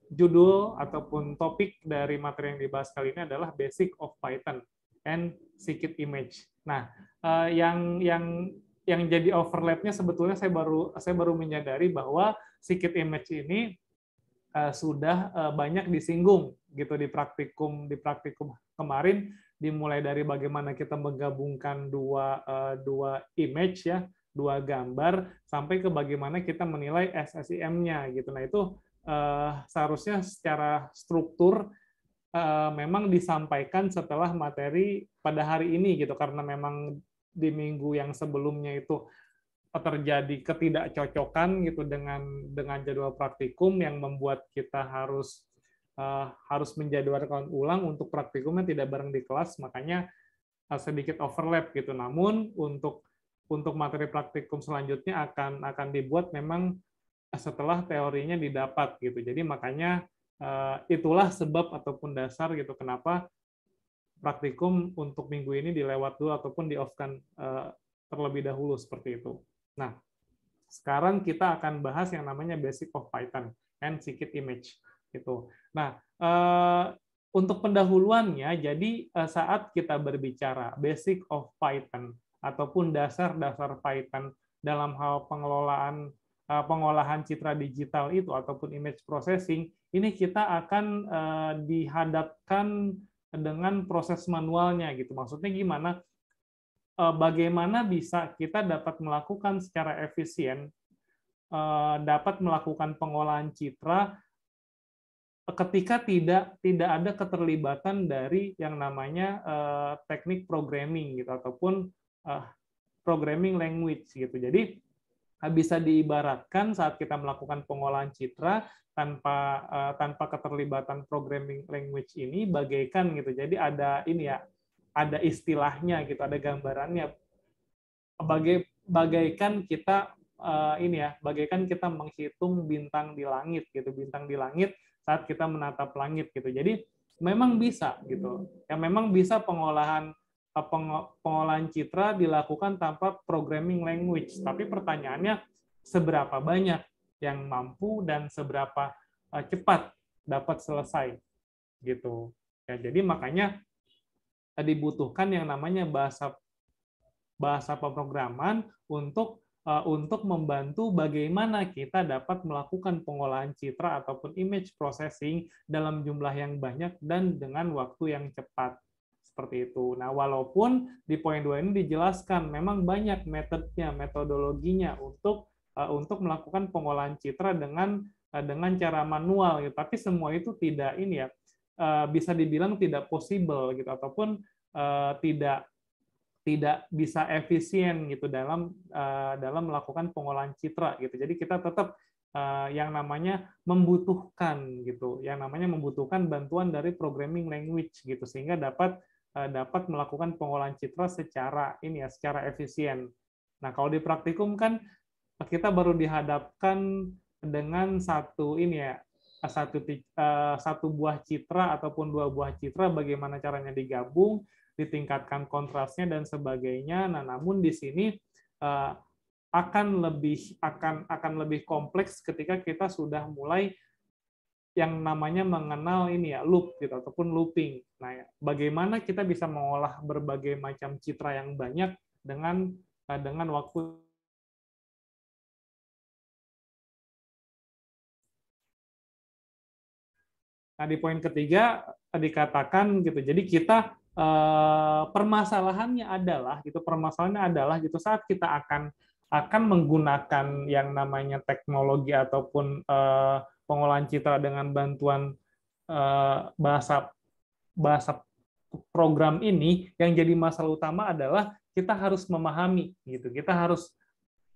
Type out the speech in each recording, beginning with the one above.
judul ataupun topik dari materi yang dibahas kali ini adalah Basic of Python and Scikit Image. Nah, yang jadi overlapnya sebetulnya saya baru menyadari bahwa Scikit Image ini sudah banyak disinggung gitu di praktikum kemarin, dimulai dari bagaimana kita menggabungkan dua image ya, dua gambar, sampai ke bagaimana kita menilai SSIM-nya gitu. Nah, itu seharusnya secara struktur memang disampaikan setelah materi pada hari ini gitu, karena memang di minggu yang sebelumnya itu terjadi ketidakcocokan gitu dengan jadwal praktikum yang membuat kita harus menjadwalkan ulang untuk praktikumnya tidak bareng di kelas, makanya sedikit overlap gitu. Namun untuk materi praktikum selanjutnya akan dibuat memang setelah teorinya didapat gitu. Jadi makanya itulah sebab ataupun dasar gitu kenapa praktikum untuk minggu ini dilewat dulu ataupun di-off-kan terlebih dahulu seperti itu. Nah, sekarang kita akan bahas yang namanya Basic of Python and Scikit Image gitu. Nah, untuk pendahuluannya, jadi saat kita berbicara Basic of Python ataupun dasar-dasar Python dalam hal pengolahan citra digital itu ataupun image processing, ini kita akan dihadapkan dengan proses manualnya gitu. Maksudnya gimana? Bagaimana bisa kita dapat melakukan secara efisien, dapat melakukan pengolahan citra ketika tidak ada keterlibatan dari yang namanya teknik programming gitu ataupun programming language gitu. Jadi bisa diibaratkan saat kita melakukan pengolahan citra tanpa keterlibatan programming language ini bagaikan gitu. Jadi ada ada istilahnya gitu, ada gambarannya. Bagaikan kita bagaikan kita menghitung bintang di langit gitu, bintang di langit saat kita menatap langit gitu. Jadi memang bisa gitu. Ya memang bisa pengolahan citra dilakukan tanpa programming language. Tapi pertanyaannya seberapa banyak yang mampu dan seberapa cepat dapat selesai gitu. Ya, jadi makanya dibutuhkan yang namanya bahasa pemrograman untuk membantu bagaimana kita dapat melakukan pengolahan citra ataupun image processing dalam jumlah yang banyak dan dengan waktu yang cepat. Seperti itu. Nah, walaupun di poin 2 ini dijelaskan memang banyak metodologinya untuk melakukan pengolahan citra dengan cara manual gitu. Tapi semua itu tidak bisa dibilang tidak possible gitu ataupun tidak bisa efisien gitu dalam melakukan pengolahan citra gitu. Jadi kita tetap yang namanya membutuhkan bantuan dari programming language gitu sehingga dapat melakukan pengolahan citra secara efisien. Nah, kalau di praktikum kan kita baru dihadapkan dengan satu buah citra ataupun dua buah citra, bagaimana caranya digabung, ditingkatkan kontrasnya dan sebagainya. Nah, namun di sini akan lebih kompleks ketika kita sudah mulai yang namanya mengenal loop gitu ataupun looping. Nah, bagaimana kita bisa mengolah berbagai macam citra yang banyak dengan waktu. Nah, di poin ketiga dikatakan gitu. Jadi kita permasalahannya adalah saat kita akan menggunakan yang namanya teknologi ataupun pengolahan citra dengan bantuan bahasa program ini, yang jadi masalah utama adalah kita harus memahami gitu. Kita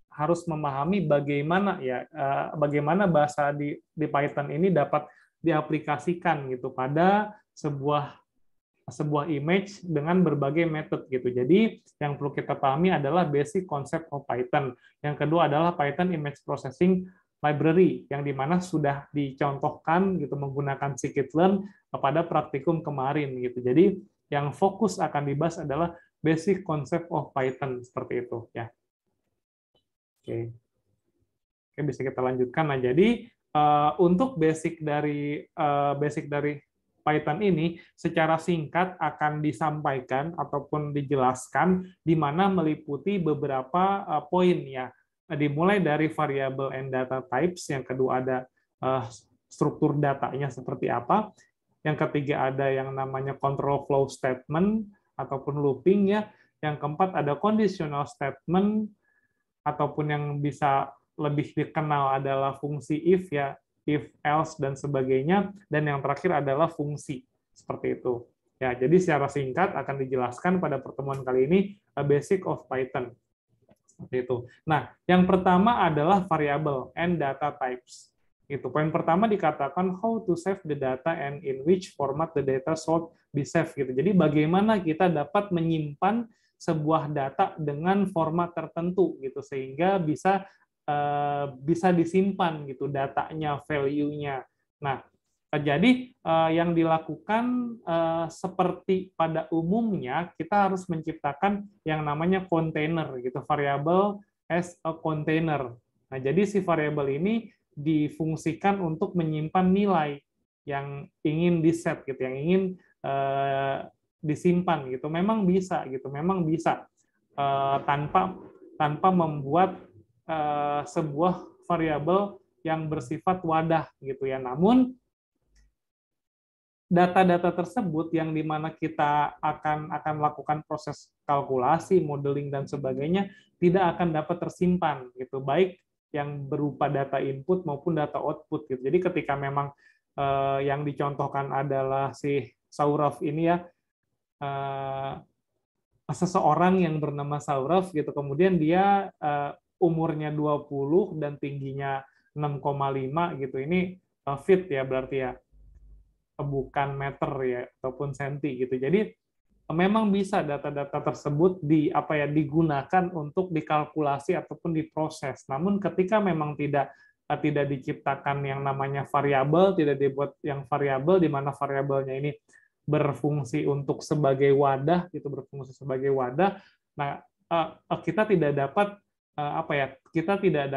harus memahami bagaimana bahasa di Python ini dapat diaplikasikan gitu pada sebuah image dengan berbagai metode gitu. Jadi yang perlu kita pahami adalah basic concept of Python. Yang kedua adalah Python Image Processing Library yang dimana sudah dicontohkan gitu menggunakan scikit-learn pada praktikum kemarin gitu. Jadi yang fokus akan dibahas adalah basic concept of Python seperti itu ya. Oke, bisa kita lanjutkan. Nah, jadi Untuk basic dari Python ini secara singkat akan disampaikan ataupun dijelaskan di mana meliputi beberapa poin ya. Dimulai dari variable and data types, yang kedua ada struktur datanya seperti apa, yang ketiga ada yang namanya control flow statement ataupun looping ya, yang keempat ada conditional statement ataupun yang bisa lebih dikenal adalah fungsi if ya, if, else, dan sebagainya, dan yang terakhir adalah fungsi, seperti itu. Ya, jadi secara singkat akan dijelaskan pada pertemuan kali ini basic of Python. Seperti itu. Nah, yang pertama adalah variable and data types. Itu poin pertama dikatakan how to save the data and in which format the data should be saved gitu. Jadi bagaimana kita dapat menyimpan sebuah data dengan format tertentu gitu sehingga bisa disimpan gitu datanya, value-nya. Nah, jadi yang dilakukan seperti pada umumnya kita harus menciptakan yang namanya container gitu, variable as a container. Nah, jadi si variable ini difungsikan untuk menyimpan nilai yang ingin di-set gitu, yang ingin disimpan gitu. Memang bisa tanpa membuat sebuah variabel yang bersifat wadah gitu ya. Namun data-data tersebut yang dimana kita akan lakukan proses kalkulasi, modeling dan sebagainya tidak akan dapat tersimpan gitu, baik yang berupa data input maupun data output gitu. Jadi ketika memang yang dicontohkan adalah si Saurav ini ya, seseorang yang bernama Saurav gitu, kemudian dia umurnya 20 dan tingginya 6,5 gitu. Ini feet ya berarti ya, bukan meter ya ataupun senti gitu. Jadi memang bisa data-data tersebut digunakan untuk dikalkulasi ataupun diproses. Namun ketika memang tidak diciptakan yang namanya variabel, tidak dibuat yang variabel di mana variabelnya ini berfungsi untuk sebagai wadah gitu, berfungsi sebagai wadah. Nah, kita tidak dapat kita tidak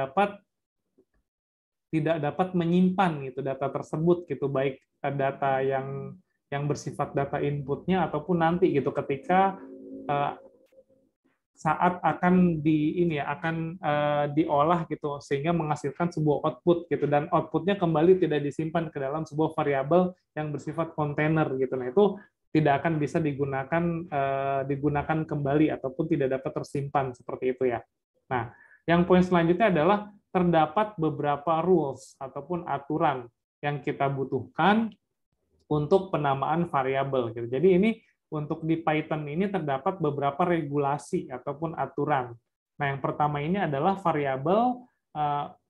dapat menyimpan gitu data tersebut gitu, baik data yang bersifat data inputnya ataupun nanti gitu ketika saat akan diolah gitu sehingga menghasilkan sebuah output gitu, dan outputnya kembali tidak disimpan ke dalam sebuah variabel yang bersifat kontainer gitu. Nah, itu tidak akan bisa digunakan kembali ataupun tidak dapat tersimpan seperti itu ya. Nah, yang poin selanjutnya adalah terdapat beberapa rules ataupun aturan yang kita butuhkan untuk penamaan variabel gitu. Jadi ini untuk di Python ini terdapat beberapa regulasi ataupun aturan. Nah, yang pertama ini adalah variabel,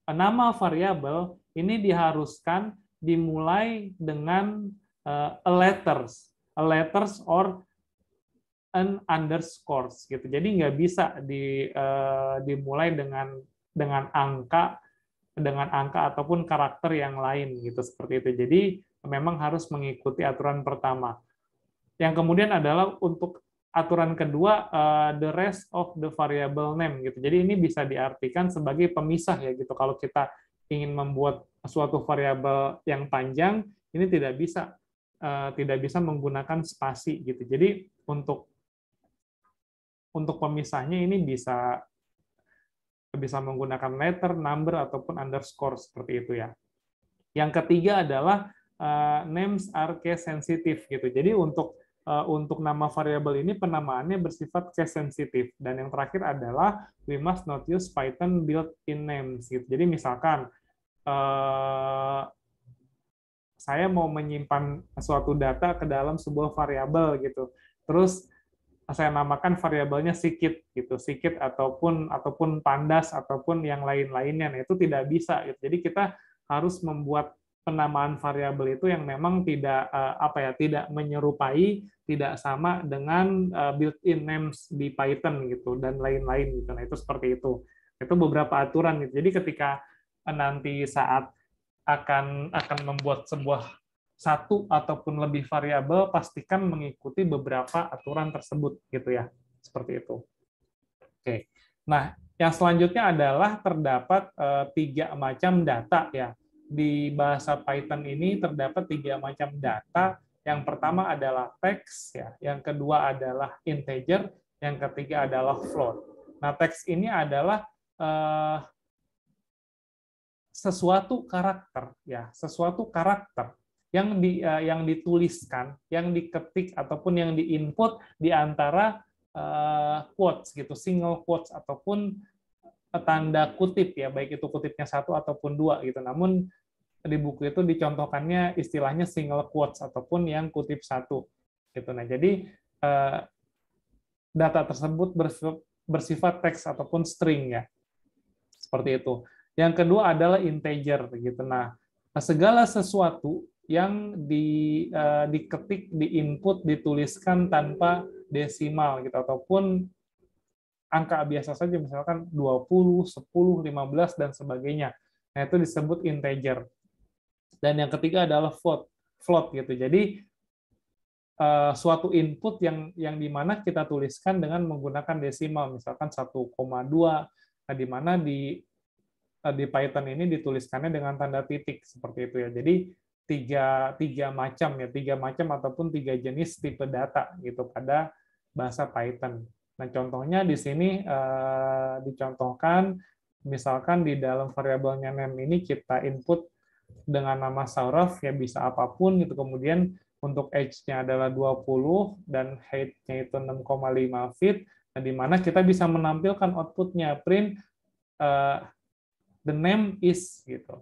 nama variabel ini diharuskan dimulai dengan a letters or an underscores gitu. Jadi nggak bisa dimulai dengan angka ataupun karakter yang lain gitu, seperti itu. Jadi memang harus mengikuti aturan pertama. Yang kemudian adalah untuk aturan kedua, the rest of the variable name gitu. Jadi ini bisa diartikan sebagai pemisah ya gitu. Kalau kita ingin membuat suatu variabel yang panjang, ini tidak bisa menggunakan spasi gitu. Jadi untuk pemisahnya ini bisa menggunakan letter, number ataupun underscore seperti itu ya. Yang ketiga adalah names are case sensitive gitu. Jadi untuk nama variabel ini penamaannya bersifat case sensitive, dan yang terakhir adalah we must not use Python built-in names gitu. Jadi misalkan saya mau menyimpan suatu data ke dalam sebuah variabel gitu, terus saya namakan variabelnya sikit gitu, sikit ataupun pandas ataupun yang lain-lainnya. Nah, itu tidak bisa gitu. Jadi kita harus membuat penamaan variabel itu yang memang tidak tidak menyerupai, tidak sama dengan built-in names di Python gitu dan lain-lain gitu. Nah, itu seperti itu. Itu beberapa aturan gitu. Jadi ketika nanti saat akan membuat sebuah satu ataupun lebih variabel, pastikan mengikuti beberapa aturan tersebut gitu ya, seperti itu. Oke. Nah, yang selanjutnya adalah terdapat 3 macam data ya. di bahasa Python ini terdapat 3 macam data. Yang pertama adalah teks, ya. Yang kedua adalah integer, yang ketiga adalah float. Nah, teks ini adalah sesuatu karakter, ya, sesuatu karakter yang dituliskan, yang diketik ataupun yang diinput di antara quotes gitu, single quotes ataupun tanda kutip, ya, baik itu kutipnya 1 ataupun 2 gitu. Namun di buku itu dicontohkannya istilahnya single quotes ataupun yang kutip 1 gitu. Nah, jadi data tersebut bersifat teks ataupun string, ya, seperti itu. Yang kedua adalah integer gitu. Nah, segala sesuatu yang diketik, diinput, dituliskan tanpa desimal gitu, ataupun angka biasa saja, misalkan 20, 10, 15 dan sebagainya. Nah, itu disebut integer. Dan yang ketiga adalah float gitu. Jadi suatu input yang dimana kita tuliskan dengan menggunakan desimal, misalkan 1,2, nah, di mana di Python ini dituliskannya dengan tanda titik seperti itu, ya. Jadi tiga macam ataupun 3 jenis tipe data gitu pada bahasa Python. Nah, contohnya di sini dicontohkan, misalkan di dalam variabelnya name ini kita input dengan nama Saurav, ya, bisa apapun gitu. Kemudian untuk age-nya adalah 20 dan height-nya itu 6,5 feet. Nah, di mana kita bisa menampilkan output-nya print the name is gitu.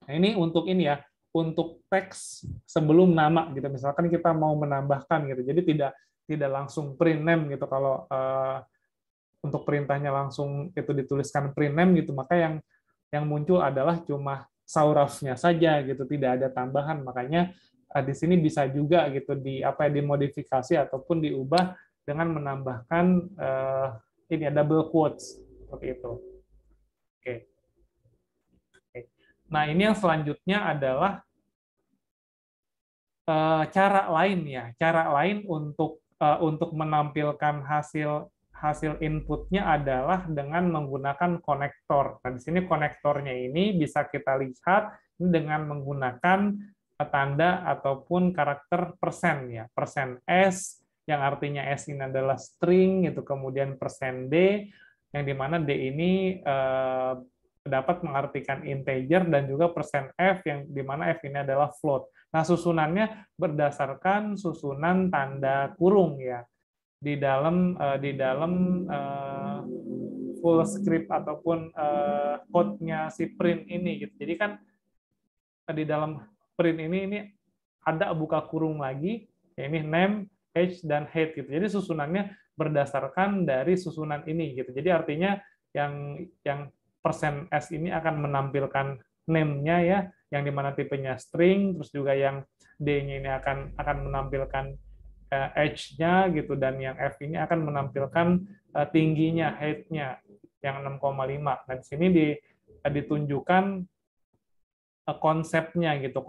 Nah, ini untuk ini, ya, untuk teks sebelum nama gitu. Misalkan kita mau menambahkan gitu. Jadi tidak langsung print name gitu. Kalau untuk perintahnya langsung itu dituliskan print name gitu, maka yang muncul adalah cuma Sauravnya saja gitu, tidak ada tambahan. Makanya di sini bisa juga gitu dimodifikasi ataupun diubah dengan menambahkan ini double quotes seperti itu. Oke. Nah, ini yang selanjutnya adalah cara lain, ya, cara lain untuk menampilkan hasil inputnya adalah dengan menggunakan konektor. Nah, di sini konektornya ini bisa kita lihat dengan menggunakan tanda ataupun karakter persen, ya, persen S, yang artinya S ini adalah string, itu kemudian persen D, yang dimana D ini dapat mengartikan integer, dan juga persen F, yang dimana F ini adalah float. Nah, susunannya berdasarkan susunan tanda kurung, ya, di dalam full script ataupun code-nya si print ini gitu. Jadi kan di dalam print ini ada buka kurung lagi, ya, ini name, age, dan height gitu. Jadi susunannya berdasarkan dari susunan ini gitu. Jadi artinya yang persen S ini akan menampilkan name-nya, ya, yang dimana tipenya string, terus juga yang D-nya ini akan menampilkan age-nya gitu, dan yang F ini akan menampilkan tingginya, height-nya yang 6,5. Nah, di sini ditunjukkan konsepnya gitu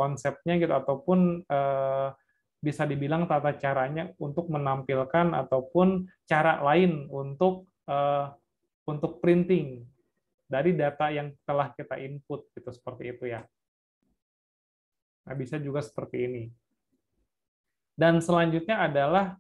ataupun bisa dibilang tata caranya untuk menampilkan ataupun cara lain untuk printing dari data yang telah kita input gitu, seperti itu, ya. Nah, bisa juga seperti ini. Dan selanjutnya adalah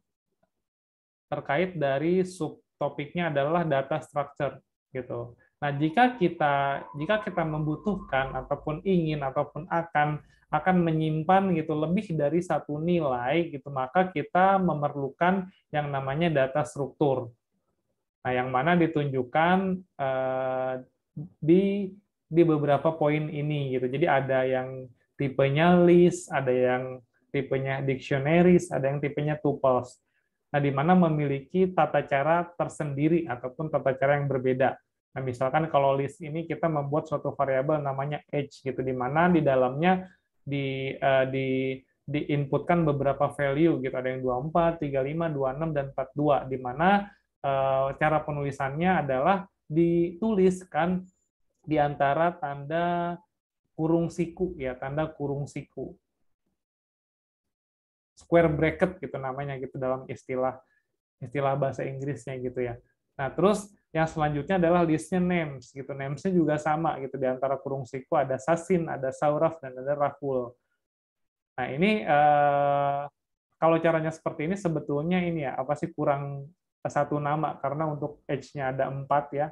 terkait dari subtopiknya adalah data structure gitu. Nah, jika kita membutuhkan ataupun ingin ataupun akan menyimpan gitu lebih dari satu nilai gitu, maka kita memerlukan yang namanya data struktur. Nah, yang mana ditunjukkan di beberapa poin ini gitu. Jadi ada yang tipenya list, ada yang tipenya dictionaries, ada yang tipenya tuples. Nah, di mana memiliki tata cara tersendiri ataupun tata cara yang berbeda. Nah, misalkan kalau list ini kita membuat suatu variabel namanya age gitu, di mana di dalamnya diinputkan beberapa value gitu, ada yang 24, 35, 26 dan 42, di mana cara penulisannya adalah dituliskan di antara tanda kurung siku, ya, tanda kurung siku. Square bracket gitu namanya gitu dalam istilah bahasa Inggrisnya gitu, ya. Nah, terus yang selanjutnya adalah listnya names gitu. Names-nya juga sama gitu, di antara kurung siku ada Sasin, ada Sauraf, dan ada Rahul. Nah, ini kalau caranya seperti ini sebetulnya ini ya, apa sih, kurang satu nama, karena untuk age-nya ada 4 ya,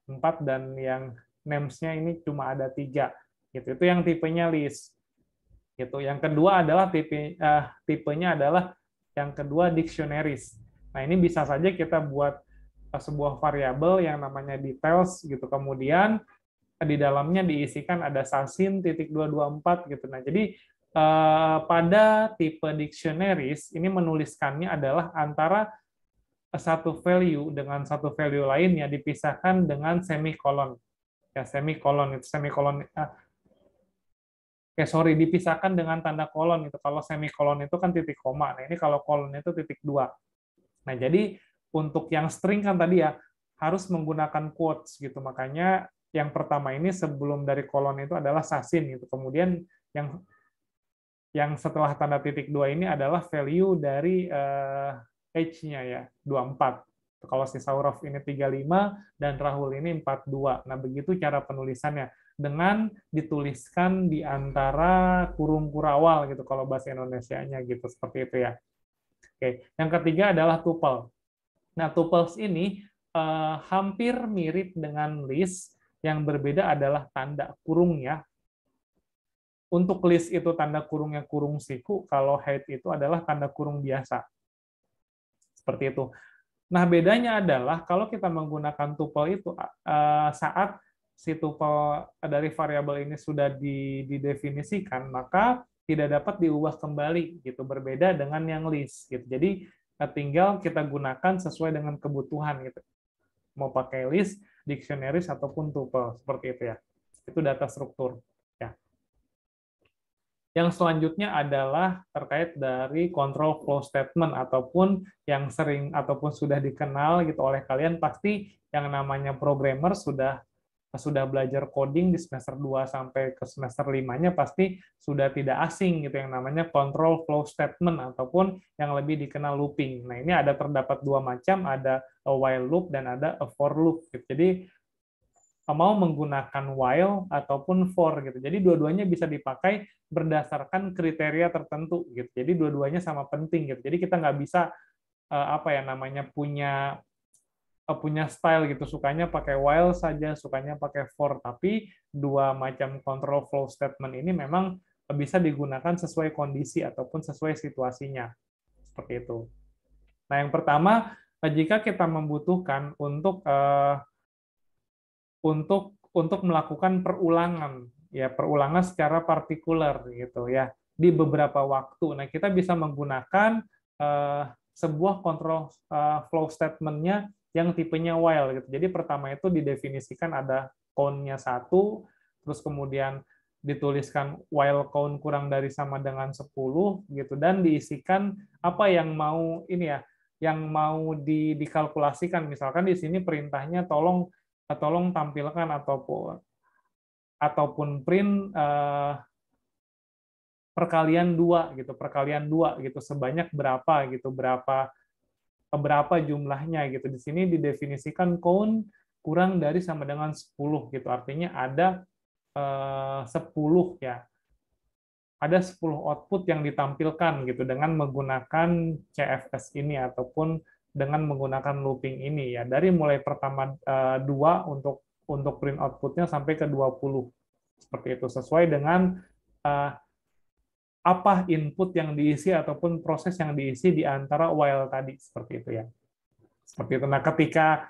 4, dan yang names-nya ini cuma ada 3 gitu. Itu yang tipenya list gitu. Yang kedua adalah tipenya adalah yang kedua dictionaries. Nah, ini bisa saja kita buat sebuah variabel yang namanya details gitu. Kemudian di dalamnya diisikan ada sasin titik 224 gitu. Nah, jadi pada tipe dictionaries ini menuliskannya adalah antara satu value dengan satu value lainnya dipisahkan dengan semikolon. Ya, semikolon itu dipisahkan dengan tanda kolon itu. Kalau semikolon itu kan titik koma. Nah, ini kalau kolon itu titik 2. Nah, jadi untuk yang string kan tadi ya harus menggunakan quotes gitu. Makanya yang pertama ini sebelum dari kolon itu adalah sasin gitu. Kemudian yang setelah tanda titik 2 ini adalah value dari age-nya ya, 24. Kalau si Saurov ini 35 dan Rahul ini 42. Nah, begitu cara penulisannya dengan dituliskan di antara kurung kurawal gitu kalau bahasa Indonesianya gitu, seperti itu ya. Oke, yang ketiga adalah tuple. Nah, tuples ini hampir mirip dengan list, yang berbeda adalah tanda kurungnya. Untuk list itu tanda kurungnya kurung siku, kalau height itu adalah tanda kurung biasa. Seperti itu. Nah, bedanya adalah kalau kita menggunakan tuple itu, saat si tuple dari variabel ini sudah didefinisikan, maka tidak dapat diubah kembali, gitu. Berbeda dengan yang list. Gitu. Jadi, tinggal kita gunakan sesuai dengan kebutuhan. Gitu. Mau pakai list, dictionaries, ataupun tuple. Seperti itu ya. Itu data struktur. Ya. Yang selanjutnya adalah terkait dari control flow statement, ataupun yang sering ataupun sudah dikenal gitu oleh kalian, pasti yang namanya programmer sudah belajar coding di semester 2 sampai ke semester 5-nya pasti sudah tidak asing gitu yang namanya control flow statement, ataupun yang lebih dikenal looping. Nah, ini terdapat dua macam, ada a while loop dan ada a for loop gitu. Jadi mau menggunakan while ataupun for gitu. Jadi dua-duanya bisa dipakai berdasarkan kriteria tertentu gitu. Jadi dua-duanya sama penting gitu. Jadi kita nggak bisa punya style gitu, sukanya pakai while saja, sukanya pakai for, tapi dua macam control flow statement ini memang bisa digunakan sesuai kondisi ataupun sesuai situasinya. Seperti itu. Nah, yang pertama, jika kita membutuhkan untuk melakukan perulangan secara partikular gitu ya di beberapa waktu. Nah, kita bisa menggunakan sebuah control flow statement-nya yang tipenya while gitu. Jadi pertama itu didefinisikan ada count-nya 1, terus kemudian dituliskan while count kurang dari sama dengan 10 gitu, dan diisikan apa yang mau dikalkulasikan. Misalkan di sini perintahnya tolong tampilkan ataupun print perkalian 2 gitu, sebanyak berapa jumlahnya gitu. Di sini didefinisikan count kurang dari sama dengan 10 gitu. Artinya ada 10 ya. Ada 10 output yang ditampilkan gitu dengan menggunakan CFS ini ataupun dengan menggunakan looping ini ya. Dari mulai pertama 2 untuk print outputnya sampai ke 20. Seperti itu, sesuai dengan apa input yang diisi ataupun proses yang diisi di antara while tadi, seperti itu ya. Seperti itu. Nah, ketika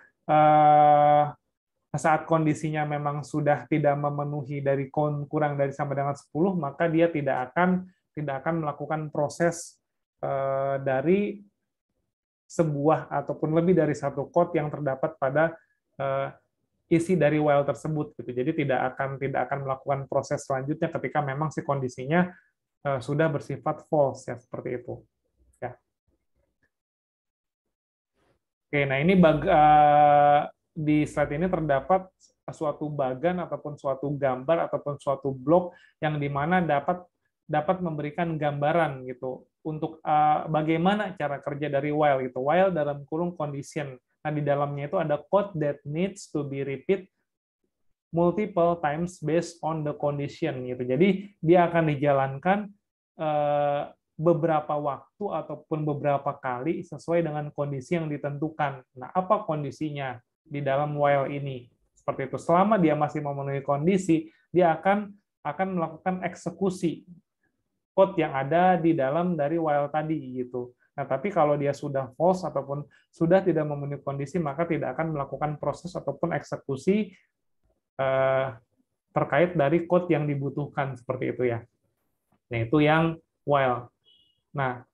saat kondisinya memang sudah tidak memenuhi dari count kurang dari sama dengan 10, maka dia tidak akan melakukan proses dari sebuah ataupun lebih dari satu code yang terdapat pada isi dari while tersebut gitu. Jadi tidak akan melakukan proses selanjutnya ketika memang si kondisinya sudah bersifat false ya, seperti itu. Ya. Oke, nah ini di slide ini terdapat suatu bagan ataupun suatu gambar ataupun suatu blok yang dimana dapat memberikan gambaran gitu untuk bagaimana cara kerja dari while gitu. While dalam kurung condition. Nah, di dalamnya itu ada code that needs to be repeat multiple times based on the condition gitu. Jadi dia akan dijalankan beberapa waktu ataupun beberapa kali sesuai dengan kondisi yang ditentukan. Nah, apa kondisinya di dalam while ini? Seperti itu. Selama dia masih memenuhi kondisi, dia akan melakukan eksekusi code yang ada di dalam dari while tadi gitu. Nah, tapi kalau dia sudah false ataupun sudah tidak memenuhi kondisi, maka tidak akan melakukan proses ataupun eksekusi terkait dari code yang dibutuhkan seperti itu ya. Nah, itu yang while. Nah,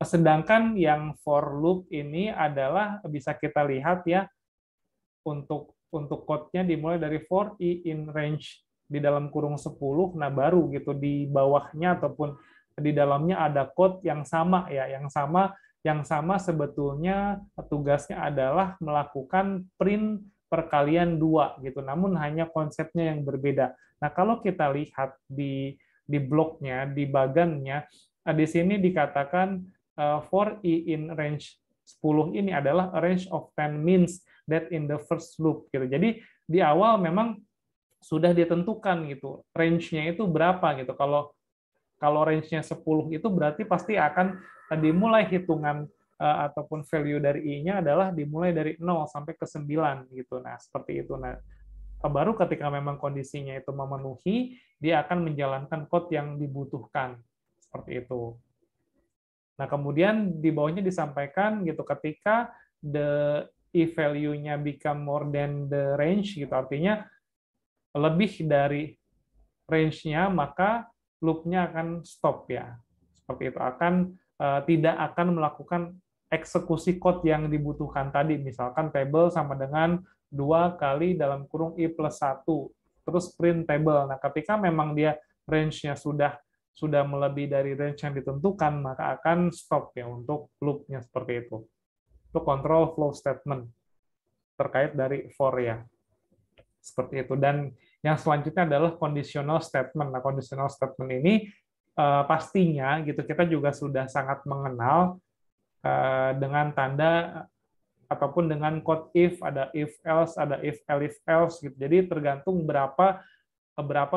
sedangkan yang for loop ini adalah bisa kita lihat ya, untuk code-nya dimulai dari for i in range di dalam kurung 10, nah baru gitu di bawahnya ataupun di dalamnya ada code yang sama ya, yang sama sebetulnya tugasnya adalah melakukan print perkalian 2 gitu, namun hanya konsepnya yang berbeda. Nah, kalau kita lihat di bloknya, di bagannya, di sini dikatakan for i in range 10 ini adalah a range of 10 means that in the first loop gitu. Jadi di awal memang sudah ditentukan gitu, range-nya itu berapa gitu. Kalau range-nya 10 itu berarti pasti akan dimulai hitungan ataupun value dari i-nya adalah dimulai dari 0 sampai ke 9 gitu. Nah, seperti itu. Nah, baru ketika memang kondisinya itu memenuhi, dia akan menjalankan code yang dibutuhkan. Seperti itu. Nah, kemudian di bawahnya disampaikan gitu, ketika the i value-nya become more than the range gitu, artinya lebih dari range-nya, maka loop-nya akan stop ya. Seperti itu, tidak akan melakukan eksekusi code yang dibutuhkan tadi, misalkan table sama dengan 2 kali dalam kurung i plus 1, terus print table. Nah, ketika memang dia range-nya sudah melebihi dari range yang ditentukan, maka akan stop ya untuk loop-nya seperti itu. Itu control flow statement terkait dari for ya. Seperti itu. Dan yang selanjutnya adalah conditional statement. Nah, conditional statement ini pastinya gitu kita juga sudah sangat mengenal dengan tanda ataupun dengan code if, ada if else, ada if else gitu. Jadi tergantung berapa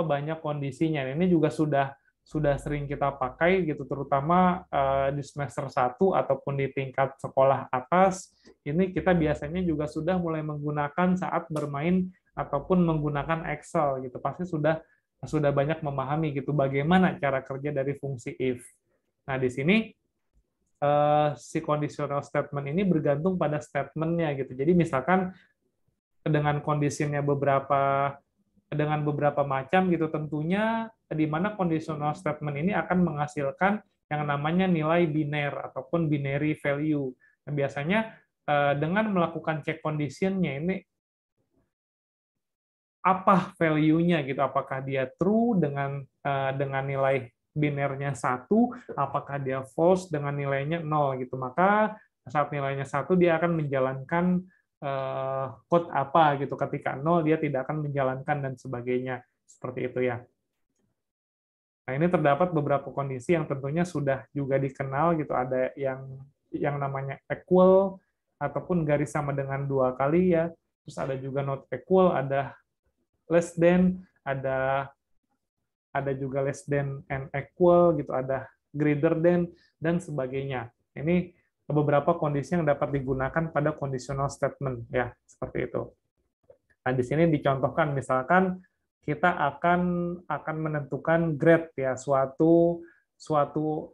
banyak kondisinya. Ini juga sudah sering kita pakai gitu, terutama di semester 1 ataupun di tingkat sekolah atas. Ini kita biasanya juga sudah mulai menggunakan saat bermain ataupun menggunakan Excel gitu. Pasti sudah banyak memahami gitu bagaimana cara kerja dari fungsi if. Nah, di sini si conditional statement ini bergantung pada statementnya gitu. Jadi misalkan dengan kondisinya dengan beberapa macam gitu, tentunya di mana conditional statement ini akan menghasilkan yang namanya nilai biner ataupun binary value. Nah, biasanya dengan melakukan check condition-nya ini apa value-nya gitu, apakah dia true dengan nilai binernya 1, apakah dia false dengan nilainya 0 gitu. Maka saat nilainya 1 dia akan menjalankan code apa gitu, ketika 0 dia tidak akan menjalankan dan sebagainya, seperti itu ya. Nah, ini terdapat beberapa kondisi yang tentunya sudah juga dikenal gitu, ada yang namanya equal ataupun garis sama dengan 2 kali ya, terus ada juga not equal, ada less than, ada juga less than and equal gitu, ada greater than dan sebagainya. Ini beberapa kondisi yang dapat digunakan pada conditional statement ya, seperti itu. Nah, di sini dicontohkan misalkan kita akan menentukan grade ya suatu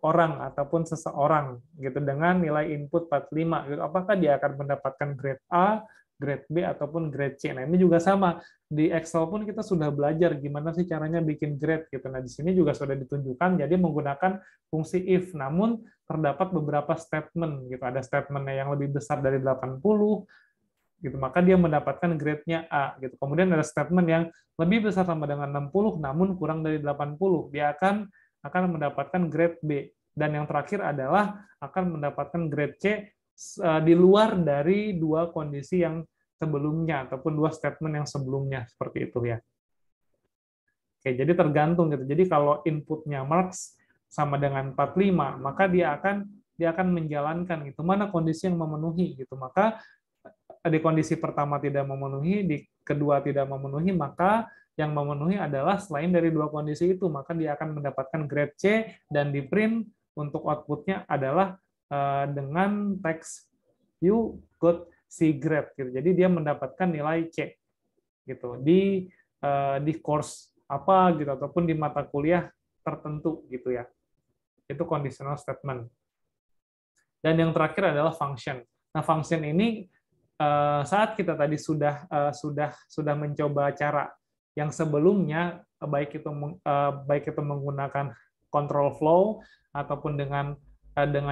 orang ataupun seseorang gitu dengan nilai input 45 gitu. Apakah dia akan mendapatkan grade A, grade B ataupun grade C. Nah, ini juga sama. Di Excel pun kita sudah belajar gimana sih caranya bikin grade gitu. Nah, di sini juga sudah ditunjukkan jadi menggunakan fungsi if. Namun terdapat beberapa statement gitu. Ada statementnya yang lebih besar dari 80 gitu, maka dia mendapatkan grade-nya A gitu. Kemudian ada statement yang lebih besar sama dengan 60 namun kurang dari 80. Dia akan mendapatkan grade B. Dan yang terakhir adalah akan mendapatkan grade C di luar dari 2 kondisi yang sebelumnya ataupun 2 statement yang sebelumnya, seperti itu ya. Oke, jadi tergantung gitu. Jadi kalau inputnya marks sama dengan 45, maka dia akan menjalankan gitu. Mana kondisi yang memenuhi gitu. Maka di kondisi pertama tidak memenuhi, di kedua tidak memenuhi, maka yang memenuhi adalah selain dari dua kondisi itu, maka dia akan mendapatkan grade C, dan di print untuk outputnya adalah dengan teks you got C grade gitu. Jadi dia mendapatkan nilai C gitu di course apa gitu ataupun di mata kuliah tertentu gitu ya. Itu conditional statement. Dan yang terakhir adalah function. Nah, function ini saat kita tadi sudah mencoba cara yang sebelumnya, baik itu menggunakan control flow ataupun dengan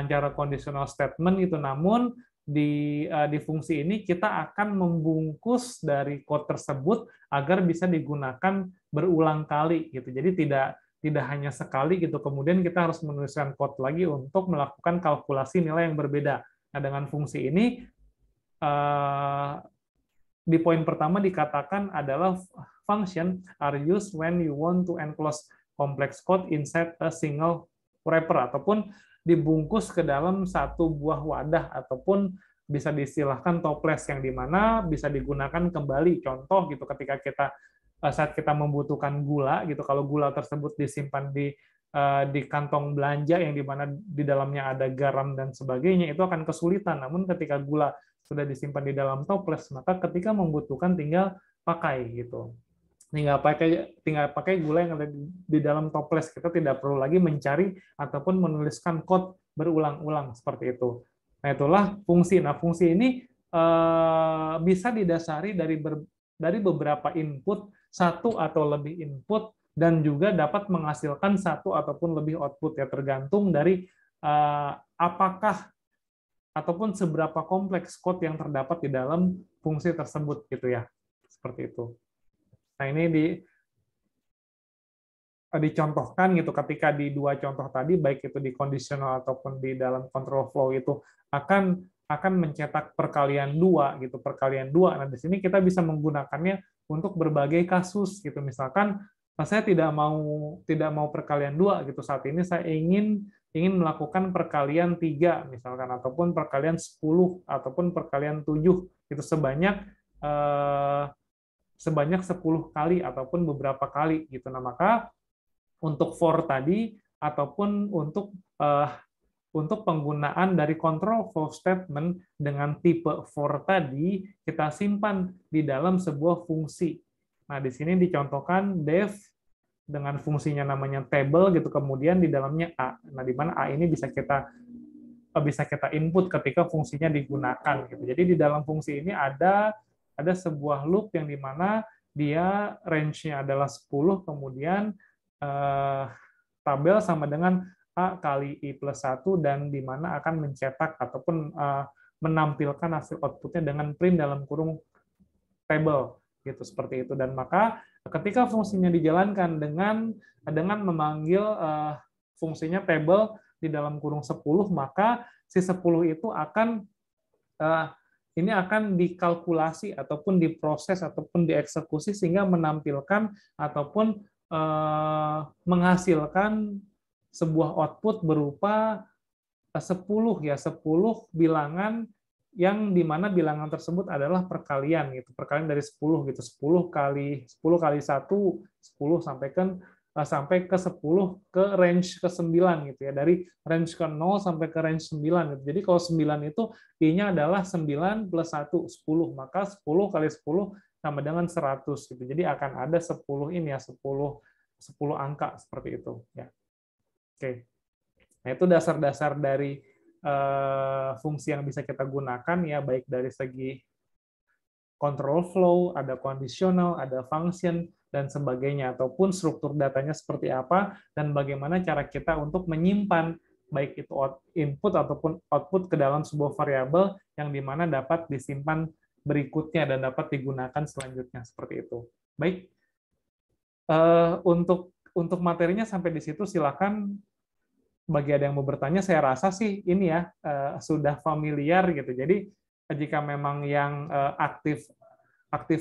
cara conditional statement itu, namun di fungsi ini kita akan membungkus dari code tersebut agar bisa digunakan berulang kali gitu. Jadi tidak hanya sekali gitu, kemudian kita harus menuliskan code lagi untuk melakukan kalkulasi nilai yang berbeda. Nah, dengan fungsi ini di poin pertama dikatakan adalah function are used when you want to enclose complex code inside a single wrapper, ataupun dibungkus ke dalam satu buah wadah, ataupun bisa diistilahkan toples, yang dimana bisa digunakan kembali. Contoh gitu, ketika saat kita membutuhkan gula gitu, kalau gula tersebut disimpan di kantong belanja yang dimana di dalamnya ada garam dan sebagainya, itu akan kesulitan. Namun ketika gula sudah disimpan di dalam toples, maka ketika membutuhkan tinggal pakai gitu. Tinggal pakai gula yang ada di dalam toples. Kita tidak perlu lagi mencari ataupun menuliskan code berulang-ulang seperti itu. Nah, itulah fungsi. Nah, fungsi ini bisa didasari dari beberapa input, satu atau lebih input, dan juga dapat menghasilkan satu ataupun lebih output ya, tergantung dari apakah ataupun seberapa kompleks code yang terdapat di dalam fungsi tersebut gitu ya. Seperti itu. Nah, ini dicontohkan gitu, ketika di dua contoh tadi, baik itu di conditional ataupun di dalam control flow, itu akan mencetak perkalian 2 gitu, perkalian 2. Nah, di sini kita bisa menggunakannya untuk berbagai kasus gitu. Misalkan saya tidak mau perkalian 2 gitu, saat ini saya ingin melakukan perkalian 3 misalkan, ataupun perkalian 10 ataupun perkalian 7 itu sebanyak 10 kali ataupun beberapa kali gitu. Nah, maka untuk for tadi ataupun untuk penggunaan dari control flow statement dengan tipe for tadi, kita simpan di dalam sebuah fungsi. Nah, di sini dicontohkan def dengan fungsinya namanya table gitu, kemudian di dalamnya A. Nah, di mana A ini bisa kita input ketika fungsinya digunakan gitu. Jadi di dalam fungsi ini ada sebuah loop yang di mana dia range-nya adalah 10, kemudian tabel sama dengan A kali I plus 1, dan di mana akan mencetak ataupun menampilkan hasil outputnya dengan print dalam kurung table gitu, seperti itu. Dan maka ketika fungsinya dijalankan dengan memanggil fungsinya table di dalam kurung 10, maka si 10 itu akan dikalkulasi ataupun diproses ataupun dieksekusi sehingga menampilkan ataupun menghasilkan sebuah output berupa 10 bilangan, yang dimana bilangan tersebut adalah perkalian gitu, perkalian dari 10 gitu, 10 kali 1, 10 sampai ke 10 ke range ke 9 gitu ya, dari range ke 0 sampai ke range 9 gitu. Jadi kalau 9 itu I-nya adalah 9 plus 1, 10, maka 10 kali 10 sama dengan 100 gitu. Jadi akan ada 10 ini ya, 10 angka seperti itu ya. Oke. Nah, itu dasar-dasar dari fungsi yang bisa kita gunakan ya, baik dari segi control flow, ada conditional, ada function, dan sebagainya, ataupun struktur datanya seperti apa, dan bagaimana cara kita untuk menyimpan baik itu input ataupun output ke dalam sebuah variabel yang dimana dapat disimpan berikutnya dan dapat digunakan selanjutnya, seperti itu. Baik, untuk materinya sampai di situ, silakan. Bagi ada yang mau bertanya, saya rasa sih ini ya sudah familiar gitu. Jadi jika memang yang aktif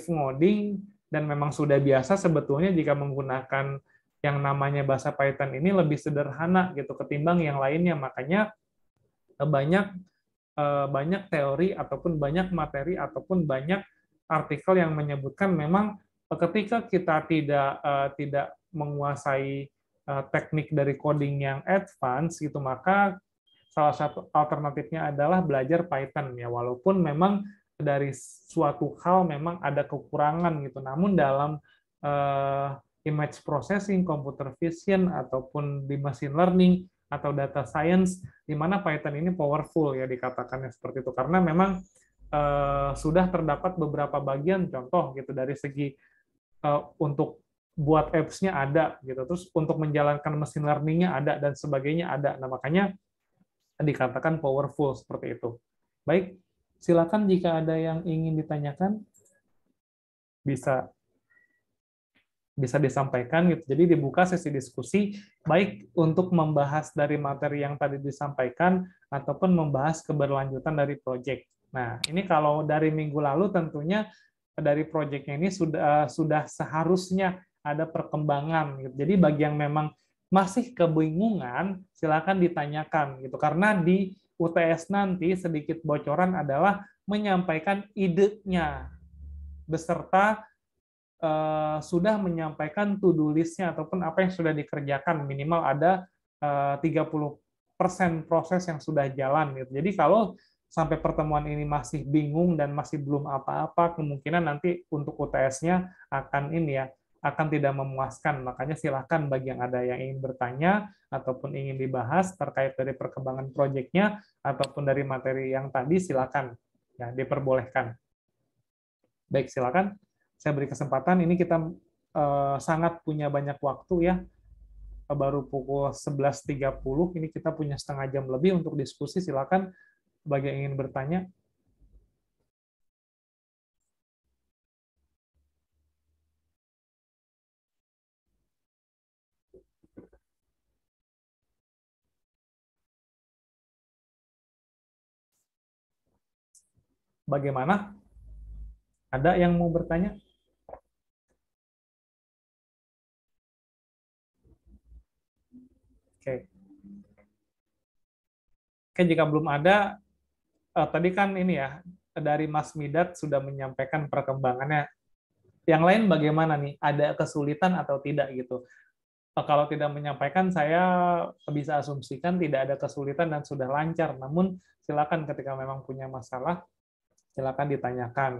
ngoding dan memang sudah biasa, sebetulnya jika menggunakan yang namanya bahasa Python ini lebih sederhana gitu ketimbang yang lainnya. Makanya banyak banyak teori ataupun banyak materi ataupun banyak artikel yang menyebutkan memang ketika kita tidak menguasai teknik dari coding yang advance gitu, maka salah satu alternatifnya adalah belajar Python ya, walaupun memang dari suatu hal memang ada kekurangan gitu, namun dalam image processing, computer vision ataupun di machine learning atau data science, di mana Python ini powerful ya dikatakannya seperti itu, karena memang sudah terdapat beberapa bagian contoh gitu dari segi untuk buat apps-nya ada gitu, terus untuk menjalankan machine learning-nya ada dan sebagainya ada. Nah, makanya dikatakan powerful seperti itu. Baik, silakan jika ada yang ingin ditanyakan bisa bisa disampaikan gitu. Jadi dibuka sesi diskusi baik untuk membahas dari materi yang tadi disampaikan ataupun membahas keberlanjutan dari proyek. Nah, ini kalau dari minggu lalu tentunya dari proyeknya ini sudah seharusnya ada perkembangan gitu. Jadi bagi yang memang masih kebingungan silakan ditanyakan gitu, karena di UTS nanti sedikit bocoran adalah menyampaikan idenya beserta sudah menyampaikan to-do list-nya ataupun apa yang sudah dikerjakan, minimal ada 30% proses yang sudah jalan gitu. Jadi kalau sampai pertemuan ini masih bingung dan masih belum apa-apa, kemungkinan nanti untuk UTS-nya akan ini ya, akan tidak memuaskan. Makanya silakan bagi yang ada yang ingin bertanya ataupun ingin dibahas terkait dari perkembangan proyeknya ataupun dari materi yang tadi, silakan ya, diperbolehkan. Baik, silakan. Saya beri kesempatan. Ini kita sangat punya banyak waktu ya. Baru pukul 11.30. Ini kita punya setengah jam lebih untuk diskusi. Silakan bagi yang ingin bertanya. Bagaimana? Ada yang mau bertanya? Oke. Oke, jika belum ada, tadi kan ini ya, dari Mas Midat sudah menyampaikan perkembangannya. Yang lain bagaimana nih? Ada kesulitan atau tidak gitu? Kalau tidak menyampaikan, saya bisa asumsikan tidak ada kesulitan dan sudah lancar. Namun silakan ketika memang punya masalah, silakan ditanyakan.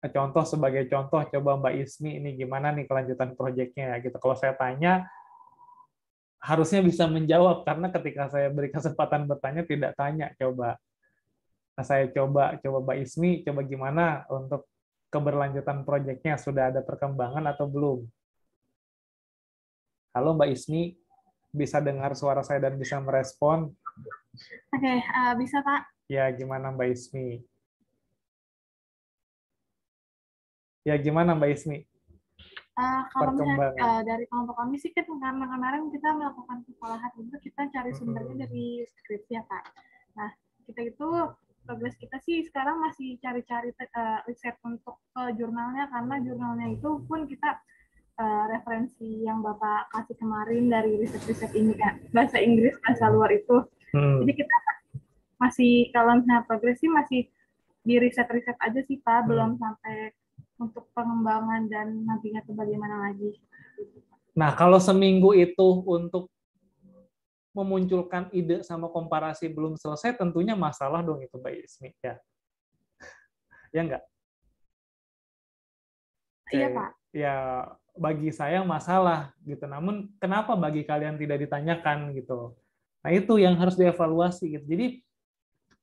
Contoh sebagai contoh, coba Mbak Ismi ini gimana nih kelanjutan proyeknya ya gitu. Kalau saya tanya, harusnya bisa menjawab karena ketika saya beri kesempatan bertanya tidak tanya coba. Nah, saya coba Mbak Ismi, coba gimana untuk keberlanjutan proyeknya, sudah ada perkembangan atau belum? Halo Mbak Ismi, bisa dengar suara saya dan bisa merespon? Oke, bisa Pak. Ya, gimana Mbak Ismi? Ya, gimana Mbak Ismi? Kalau misalnya dari kelompok kami sih kan karena kemarin kita melakukan kesalahan itu kita cari sumbernya dari skrip ya Pak. Nah, kita itu progres kita sih sekarang masih cari-cari riset untuk jurnalnya, karena jurnalnya itu pun kita referensi yang Bapak kasih kemarin dari riset-riset ini kan bahasa Inggris, bahasa luar itu. Jadi kita masih kalau misalnya progres sih masih di riset-riset aja sih Pak, belum sampai untuk pengembangan dan nantinya itu bagaimana lagi. Nah, kalau seminggu itu untuk memunculkan ide sama komparasi belum selesai, tentunya masalah dong itu Mbak Ismi ya. Ya enggak? Iya Pak. Ya bagi saya masalah gitu. Namun kenapa bagi kalian tidak ditanyakan gitu? Nah, itu yang harus dievaluasi gitu. Jadi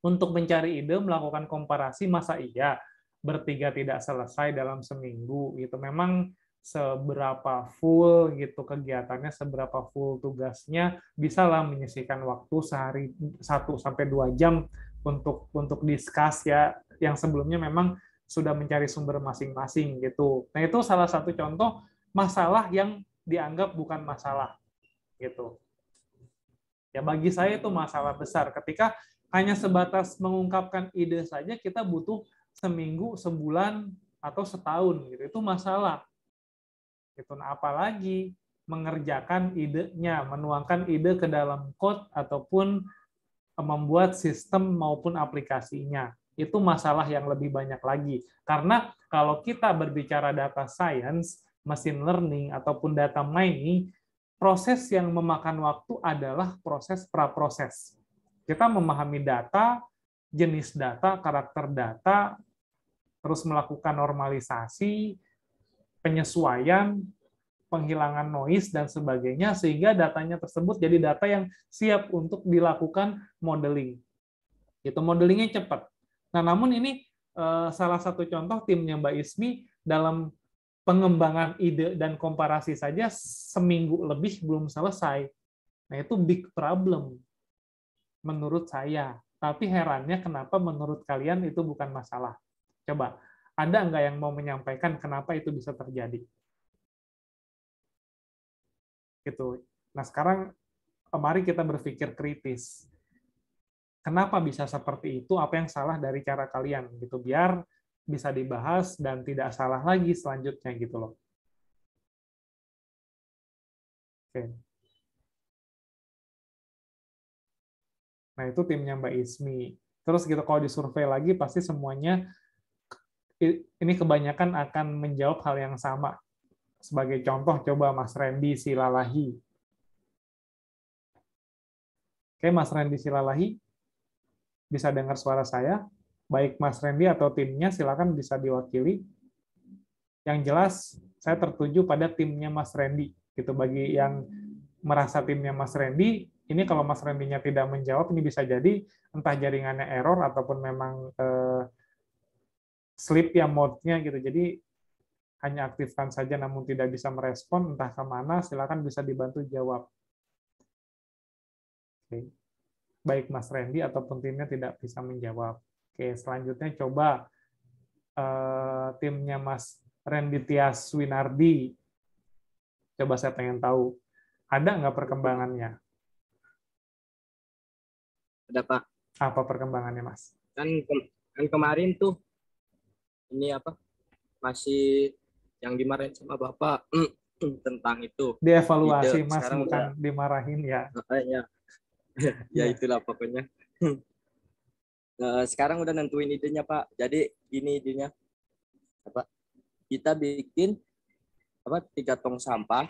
untuk mencari ide, melakukan komparasi, masa iya bertiga tidak selesai dalam seminggu gitu. Memang seberapa full gitu kegiatannya, seberapa full tugasnya, bisalah menyisihkan waktu sehari 1-2 jam untuk discuss ya, yang sebelumnya memang sudah mencari sumber masing-masing gitu. Nah, itu salah satu contoh masalah yang dianggap bukan masalah gitu. Ya bagi saya itu masalah besar ketika hanya sebatas mengungkapkan ide saja kita butuh seminggu, sebulan, atau setahun gitu. Itu masalah. Gitu. Nah, apalagi mengerjakan idenya, menuangkan ide ke dalam code ataupun membuat sistem maupun aplikasinya. Itu masalah yang lebih banyak lagi. Karena kalau kita berbicara data science, machine learning, ataupun data mining, proses yang memakan waktu adalah proses praproses. Kita memahami data, jenis data, karakter data, terus melakukan normalisasi, penyesuaian, penghilangan noise, dan sebagainya, sehingga datanya tersebut jadi data yang siap untuk dilakukan modeling. Itu modelingnya cepat. Nah, namun ini salah satu contoh timnya Mbak Ismi dalam pengembangan ide dan komparasi saja seminggu lebih belum selesai. Nah, itu big problem menurut saya. Tapi herannya kenapa menurut kalian itu bukan masalah? Coba, ada nggak yang mau menyampaikan kenapa itu bisa terjadi? Gitu. Nah, sekarang mari kita berpikir kritis. Kenapa bisa seperti itu? Apa yang salah dari cara kalian? Gitu, biar bisa dibahas dan tidak salah lagi selanjutnya gitu loh. Oke. Nah, itu timnya Mbak Ismi. Terus gitu kalau disurvei lagi pasti semuanya ini kebanyakan akan menjawab hal yang sama. Sebagai contoh coba Mas Randy Silalahi. Oke, Mas Randy Silalahi bisa dengar suara saya? Baik Mas Randy atau timnya silakan bisa diwakili. Yang jelas saya tertuju pada timnya Mas Randy. Gitu, bagi yang merasa timnya Mas Randy, ini kalau Mas Randy-nya tidak menjawab, ini bisa jadi entah jaringannya error ataupun memang sleep ya mode-nya gitu. Jadi hanya aktifkan saja namun tidak bisa merespon, entah kemana, silakan bisa dibantu jawab. Oke. Baik Mas Randy ataupun timnya tidak bisa menjawab. Oke, selanjutnya coba timnya Mas Randy Tias Winardi. Coba saya pengen tahu, ada nggak perkembangannya? Ada Pak. Apa perkembangannya, Mas? Kan kemarin tuh ini apa masih yang dimarahin sama Bapak tentang itu. Dievaluasi, Mas, sekarang bukan dimarahin ya. Ya, ya itulah pokoknya. Sekarang udah nentuin idenya Pak. Jadi ini idenya apa? Kita bikin 3 tong sampah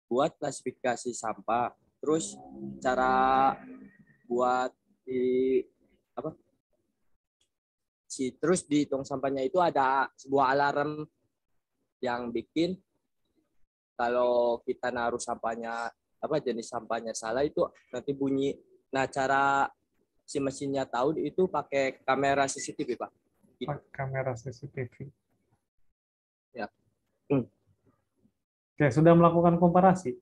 buat klasifikasi sampah. Terus cara buat di apa? Terus di tong sampahnya itu ada sebuah alarm yang bikin kalau kita naruh sampahnya jenis sampahnya salah itu nanti bunyi. Nah, cara si mesinnya tahu itu pakai kamera CCTV, Pak. Gitu. Kamera CCTV. Ya. Oke, sudah melakukan komparasi?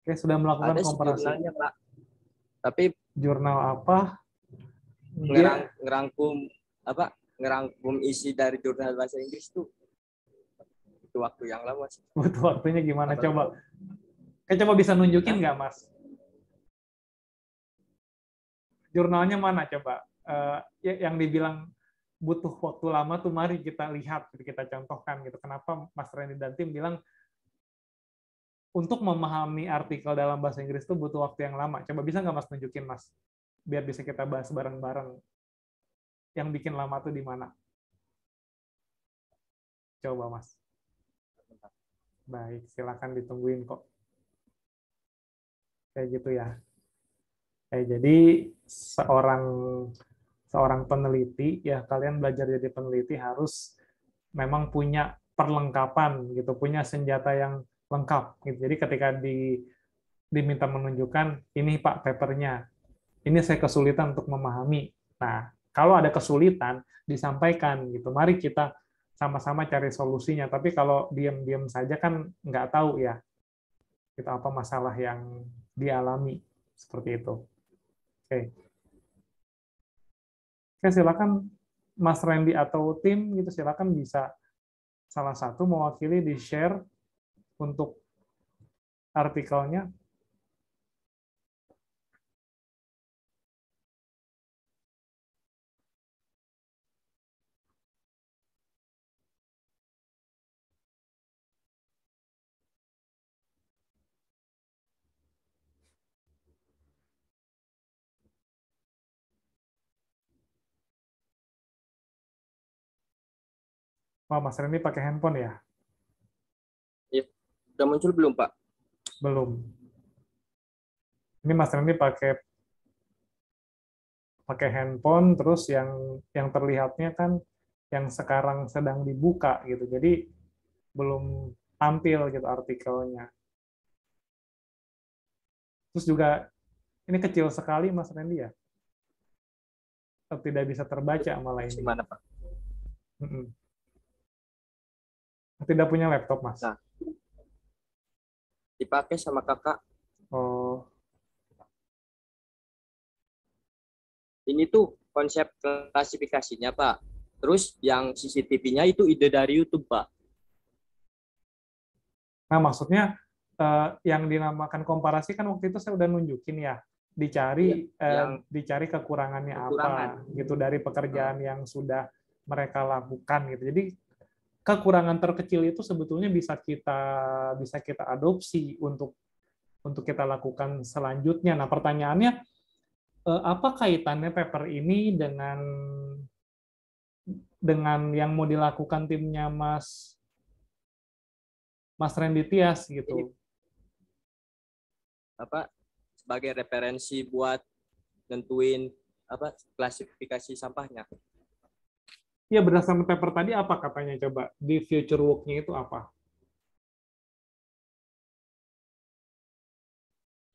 Oke, sudah melakukan ada komparasi. Jurnalnya, Pak. Tapi jurnal apa? Ngerangkum isi dari jurnal bahasa Inggris tuh butuh waktu yang lama sih. Butuh waktunya gimana? Coba. Coba bisa nunjukin nggak, Mas? Jurnalnya mana coba? Yang dibilang butuh waktu lama tuh mari kita lihat, kita contohkan gitu. Kenapa Mas Randy dan tim bilang untuk memahami artikel dalam bahasa Inggris itu butuh waktu yang lama. Coba bisa nggak Mas nunjukin, Mas? Biar bisa kita bahas bareng-bareng. Yang bikin lama tuh di mana? Coba, Mas. Baik, silakan ditungguin kok. Kayak gitu ya. Jadi seorang peneliti, ya kalian belajar jadi peneliti harus memang punya perlengkapan gitu, punya senjata yang lengkap gitu. Jadi ketika diminta menunjukkan ini Pak papernya, ini saya kesulitan untuk memahami. Nah, kalau ada kesulitan disampaikan gitu. Mari kita sama-sama cari solusinya. Tapi kalau diam-diam saja kan nggak tahu ya itu apa masalah yang dialami seperti itu. Oke. Oke, silakan Mas Randy atau tim gitu silakan bisa salah satu mewakili di share untuk artikelnya. Wah, Mas Randy pakai handphone ya? Ya, udah muncul belum, Pak? Belum. Ini Mas Randy pakai handphone, terus yang terlihatnya kan yang sekarang sedang dibuka gitu. Jadi belum tampil gitu artikelnya. Terus juga ini kecil sekali Mas Randy ya. Tidak bisa terbaca malah ini. Gimana, Pak? Tidak punya laptop, Mas. Nah, dipakai sama kakak. Oh, Ini tuh konsep klasifikasinya, Pak. Terus yang CCTV-nya itu ide dari YouTube, Pak. nah maksudnya yang dinamakan komparasi kan waktu itu saya udah nunjukin ya, dicari dicari kekurangannya apa gitu dari pekerjaan yang sudah mereka lakukan gitu. Jadi kekurangan terkecil itu sebetulnya bisa kita adopsi untuk kita lakukan selanjutnya. Nah, pertanyaannya apa kaitannya paper ini dengan yang mau dilakukan timnya Mas Randy Tias gitu? Apa sebagai referensi buat nentuin apa klasifikasi sampahnya. Ya, berdasarkan paper tadi apa katanya, coba di future work-nya itu apa?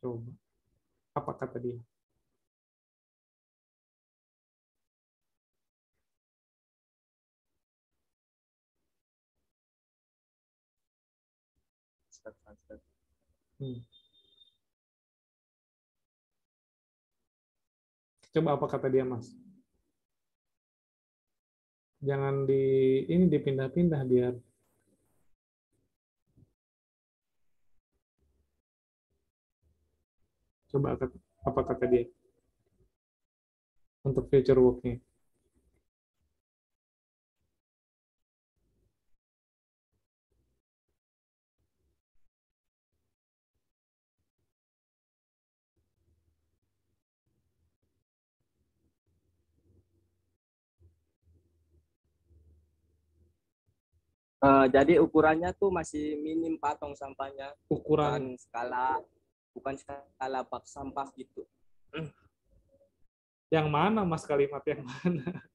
Coba. Apa kata dia? Coba apa kata dia, Mas? Jangan ini dipindah-pindah biar coba apa kata dia untuk future work-nya. Jadi ukurannya tuh masih minim Pak tong sampahnya. Ukuran Bukan skala bak sampah gitu. Yang mana, Mas, kalimat yang mana?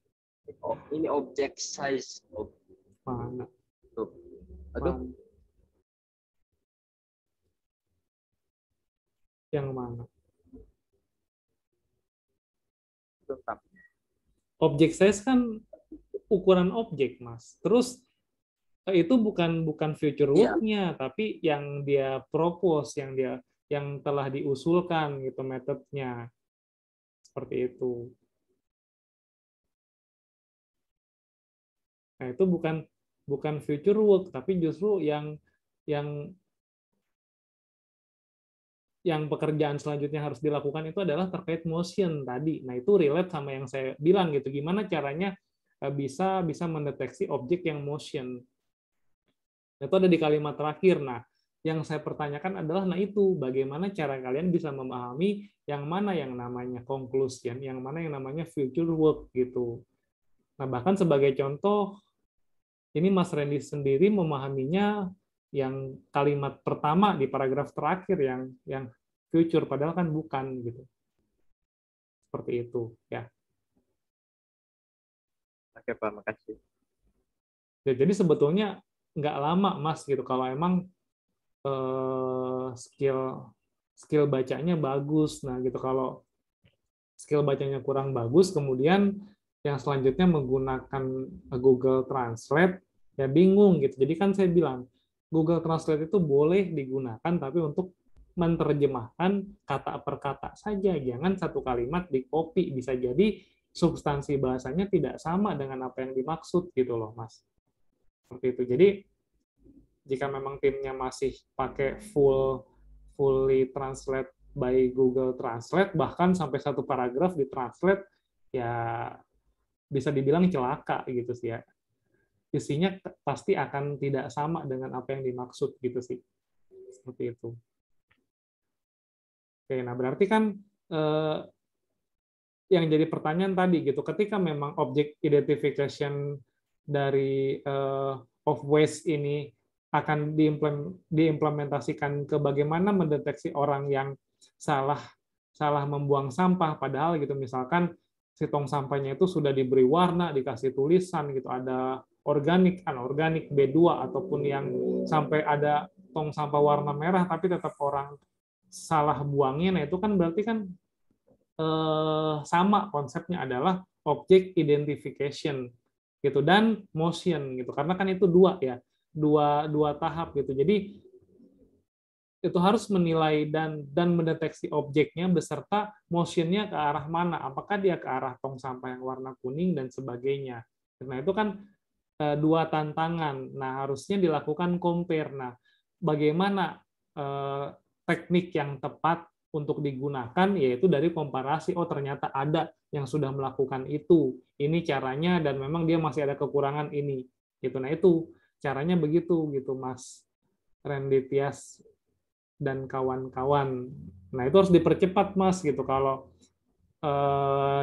Oh, ini object size. Mana? Tuh. Aduh. Mana? Yang mana? Object size kan ukuran objek, Mas. Terus itu bukan future work-nya, tapi yang dia propose, yang telah diusulkan gitu metodenya. Seperti itu. Nah, itu bukan future work, tapi justru yang pekerjaan selanjutnya harus dilakukan itu adalah terkait motion tadi. Nah, itu relate sama yang saya bilang gitu. Gimana caranya bisa mendeteksi objek yang motion. Itu ada di kalimat terakhir. Nah, yang saya pertanyakan adalah, nah itu, bagaimana cara kalian bisa memahami yang mana yang namanya conclusion, yang mana yang namanya future work gitu. Nah, bahkan sebagai contoh, ini Mas Randy sendiri memahaminya yang kalimat pertama di paragraf terakhir yang future, padahal kan bukan gitu. Seperti itu, ya. Oke, Pak, makasih. Ya, jadi sebetulnya nggak lama, Mas, gitu. Kalau emang skill bacanya bagus, nah gitu. Kalau skill bacanya kurang bagus, kemudian yang selanjutnya menggunakan Google Translate, ya bingung gitu. Jadi kan saya bilang, Google Translate itu boleh digunakan, tapi untuk menerjemahkan kata per kata saja, jangan satu kalimat di copy. Bisa jadi substansi bahasanya tidak sama dengan apa yang dimaksud gitu loh, Mas. Seperti itu. Jadi jika memang timnya masih pakai fully translate by Google Translate, bahkan sampai satu paragraf di translate, ya bisa dibilang celaka gitu sih ya. Isinya pasti akan tidak sama dengan apa yang dimaksud gitu sih. Seperti itu. Oke, nah berarti kan yang jadi pertanyaan tadi gitu, ketika memang object identification of waste ini akan diimplementasikan ke bagaimana mendeteksi orang yang salah membuang sampah, padahal gitu misalkan si tong sampahnya itu sudah diberi warna, dikasih tulisan gitu, ada organik, anorganik, B2, ataupun yang sampai ada tong sampah warna merah tapi tetap orang salah buangnya. Nah itu kan berarti kan sama konsepnya adalah object identification gitu dan motion gitu, karena kan itu dua tahap gitu. Jadi itu harus menilai dan mendeteksi objeknya beserta motionnya ke arah mana, apakah dia ke arah tong sampah yang warna kuning dan sebagainya. Nah itu kan dua tantangan. Nah harusnya dilakukan compare. Nah bagaimana teknik yang tepat untuk digunakan, yaitu dari komparasi. Oh ternyata ada yang sudah melakukan itu, ini caranya, dan memang dia masih ada kekurangan ini. Gitu. Nah itu caranya begitu gitu, Mas Randy Tias dan kawan-kawan. Nah itu harus dipercepat, Mas, gitu. Kalau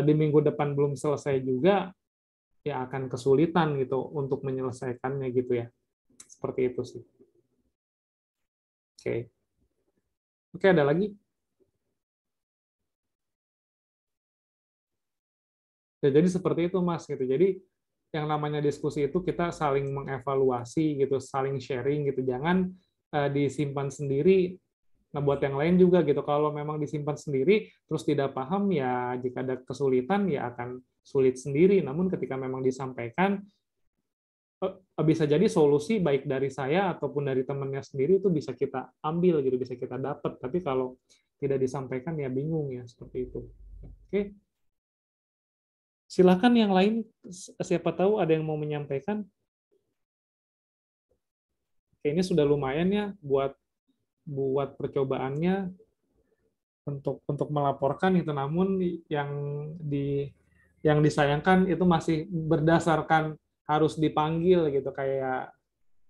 di minggu depan belum selesai juga, ya akan kesulitan gitu untuk menyelesaikannya gitu ya. Seperti itu sih. Oke, ada lagi? Ya, jadi seperti itu, Mas, gitu. Jadi yang namanya diskusi itu kita saling mengevaluasi gitu, saling sharing gitu. Jangan disimpan sendiri. Nah, buat yang lain juga gitu, kalau memang disimpan sendiri terus tidak paham, ya jika ada kesulitan ya akan sulit sendiri. Namun ketika memang disampaikan, bisa jadi solusi baik dari saya ataupun dari temannya sendiri itu bisa kita ambil gitu, bisa kita dapat. Tapi kalau tidak disampaikan ya bingung ya, seperti itu. Oke. Silakan yang lain, siapa tahu ada yang mau menyampaikan. Oke, ini sudah lumayan ya buat percobaannya untuk melaporkan itu, namun yang disayangkan itu masih berdasarkan harus dipanggil gitu, kayak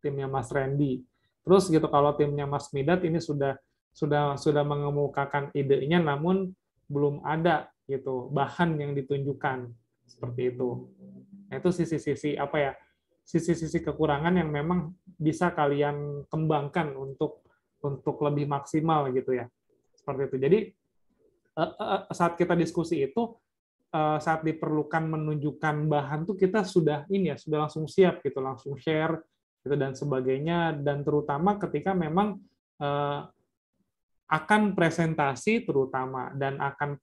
timnya Mas Randy. Terus gitu kalau timnya Mas Midat ini sudah mengemukakan idenya, namun belum ada gitu bahan yang ditunjukkan seperti itu. Nah, itu sisi-sisi apa ya? Sisi-sisi kekurangan yang memang bisa kalian kembangkan untuk lebih maksimal gitu ya. Seperti itu. Jadi saat kita diskusi itu, saat diperlukan menunjukkan bahan tuh kita sudah langsung siap gitu, langsung share gitu dan sebagainya. Dan terutama ketika memang akan presentasi terutama dan akan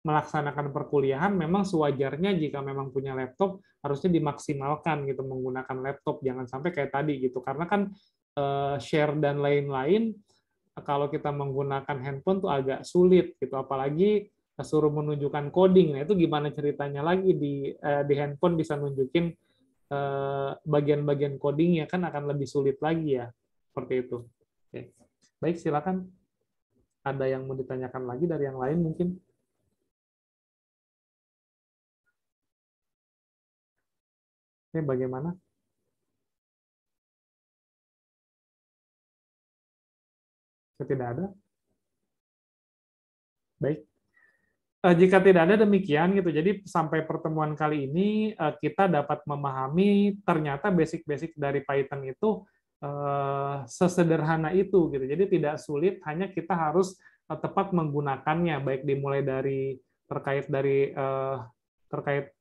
melaksanakan perkuliahan, memang sewajarnya jika memang punya laptop harusnya dimaksimalkan gitu menggunakan laptop, jangan sampai kayak tadi gitu, karena kan share dan lain-lain kalau kita menggunakan handphone tuh agak sulit gitu, apalagi suruh menunjukkan coding. Nah itu gimana ceritanya lagi di handphone bisa nunjukin bagian-bagian codingnya, kan akan lebih sulit lagi ya, seperti itu. Oke. Baik, silakan. Ada yang mau ditanyakan lagi dari yang lain mungkin? Oke, bagaimana? Tidak ada? Baik. Jika tidak ada demikian gitu, jadi sampai pertemuan kali ini kita dapat memahami ternyata basic-basic dari Python itu sesederhana itu gitu. Jadi tidak sulit, hanya kita harus tepat menggunakannya, baik dimulai dari terkait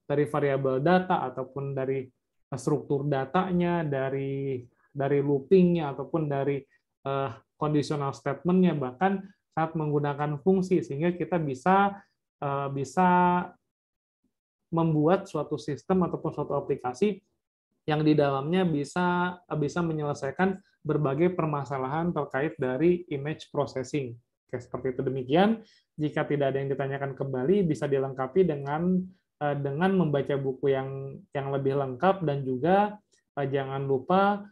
dari variabel data ataupun dari struktur datanya, dari loopingnya ataupun dari conditional statement-nya, bahkan saat menggunakan fungsi, sehingga kita bisa membuat suatu sistem ataupun suatu aplikasi yang di dalamnya bisa menyelesaikan berbagai permasalahan terkait dari image processing. Oke, seperti itu. Demikian. Jika tidak ada yang ditanyakan kembali, bisa dilengkapi dengan membaca buku yang lebih lengkap, dan juga jangan lupa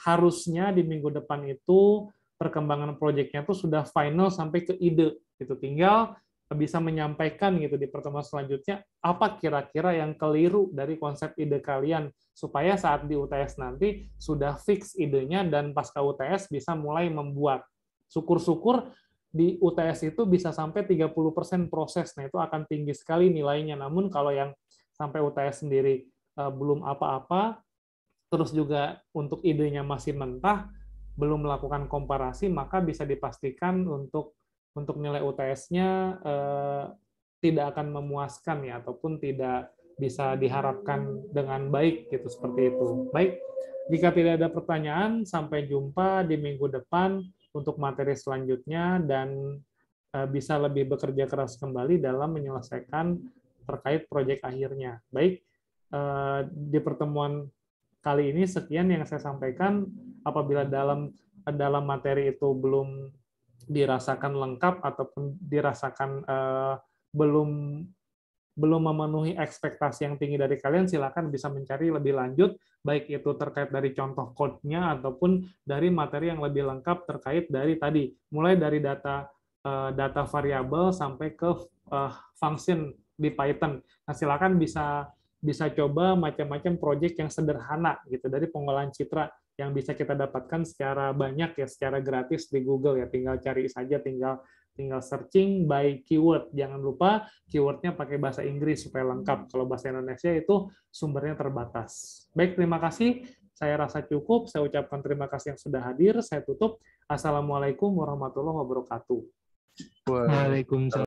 harusnya di minggu depan itu perkembangan proyeknya itu sudah final sampai ke ide. Itu tinggal bisa menyampaikan gitu di pertemuan selanjutnya apa kira-kira yang keliru dari konsep ide kalian, supaya saat di UTS nanti sudah fix idenya dan pasca UTS bisa mulai membuat. Syukur-syukur di UTS itu bisa sampai 30% proses. Nah, itu akan tinggi sekali nilainya. Namun kalau yang sampai UTS sendiri belum apa-apa, terus juga untuk idenya masih mentah, belum melakukan komparasi, maka bisa dipastikan untuk nilai UTS-nya tidak akan memuaskan ya, ataupun tidak bisa diharapkan dengan baik gitu, seperti itu. Baik, jika tidak ada pertanyaan, sampai jumpa di minggu depan untuk materi selanjutnya, dan bisa lebih bekerja keras kembali dalam menyelesaikan terkait proyek akhirnya. Baik, di pertemuan kali ini sekian yang saya sampaikan. Apabila dalam materi itu belum dirasakan lengkap ataupun dirasakan belum memenuhi ekspektasi yang tinggi dari kalian, silakan bisa mencari lebih lanjut, baik itu terkait dari contoh code-nya ataupun dari materi yang lebih lengkap terkait dari tadi, mulai dari data variabel sampai ke function di Python. Nah, silakan bisa coba macam-macam project yang sederhana gitu dari pengolahan citra yang bisa kita dapatkan secara banyak ya, secara gratis di Google ya, tinggal cari saja, tinggal searching by keyword. Jangan lupa keywordnya pakai bahasa Inggris supaya lengkap. Kalau bahasa Indonesia itu sumbernya terbatas. Baik, terima kasih. Saya rasa cukup. Saya ucapkan terima kasih yang sudah hadir. Saya tutup. Assalamualaikum warahmatullahi wabarakatuh. Waalaikumsalam.